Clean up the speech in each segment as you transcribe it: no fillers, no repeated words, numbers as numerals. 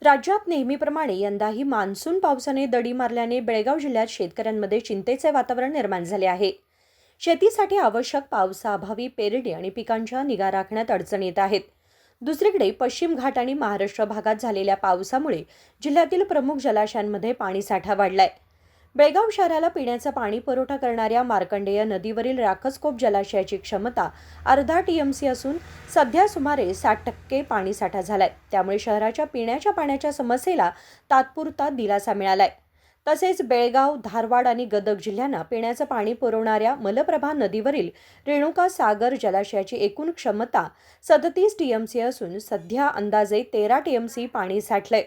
राज्यात नेहमीप्रमाणे यंदाही मान्सून पावसाने दडी मारल्याने बेळगाव जिल्ह्यात शेतकऱ्यांमध्ये चिंतेचे वातावरण निर्माण झाले आहे. शेतीसाठी आवश्यक पावसाअभावी पेरणी आणि पिकांच्या निगा राखण्यात अडचण येत आहेत. दुसरीकडे पश्चिम घाट आणि महाराष्ट्र भागात झालेल्या पावसामुळे जिल्ह्यातील प्रमुख जलाशयांमध्ये पाणीसाठा वाढलाय. बेळगाव शहराला पिण्याचा पाणी पुरवठा करणाऱ्या मार्कंडेय नदीवरील राकसकोप जलाशयाची क्षमता अर्धा टीएमसी असून सध्या सुमारे 60% पाणीसाठा झालाय. त्यामुळे शहराच्या पिण्याच्या पाण्याच्या समस्येला तात्पुरता दिलासा मिळालाय. तसेच बेळगाव, धारवाड आणि गदग जिल्ह्यांना पिण्याचं पाणी पुरवणाऱ्या मलप्रभा नदीवरील रेणुका सागर जलाशयाची एकूण क्षमता 37 टीएमसी असून सध्या अंदाजे 13 टीएमसी पाणी साठलंय.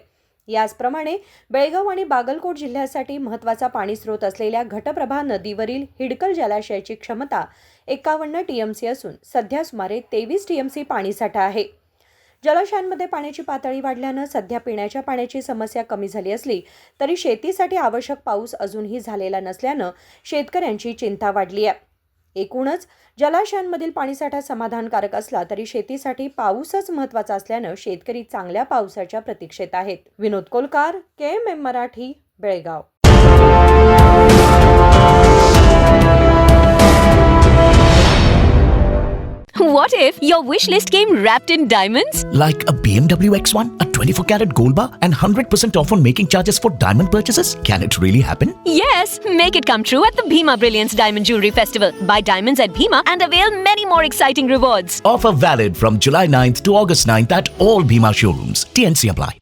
याचप्रमाणे बेळगाव आणि बागलकोट जिल्ह्यासाठी महत्त्वाचा पाणी स्रोत असलेल्या घटप्रभा नदीवरील हिडकल जलाशयाची क्षमता 51 टीएमसी असून सध्या सुमारे 23 टीएमसी पाणीसाठा आहे. जलाशयांमध्ये पाण्याची पातळी वाढल्यानं सध्या पिण्याच्या पाण्याची समस्या कमी झाली असली तरी शेतीसाठी आवश्यक पाऊस अजूनही झालेला नसल्यानं शेतकऱ्यांची चिंता वाढली आहे. एकूणच जलाशयांमधील पाणीसाठा समाधानकारक असला तरी शेतीसाठी पाऊसच महत्त्वाचा असल्यानं शेतकरी चांगल्या पावसाच्या प्रतीक्षेत आहेत. विनोद Kolkar, KMM Marathi, Belgaum. What if your wish list came wrapped in diamonds? Like a BMW X1, a 24-carat gold bar, and 100% off on making charges for diamond purchases? Can it really happen? Yes, make it come true at the Bhima Brilliance Diamond Jewelry Festival. Buy diamonds at Bhima and avail many more exciting rewards. Offer valid from July 9th to August 9th at all Bhima showrooms. TNC apply.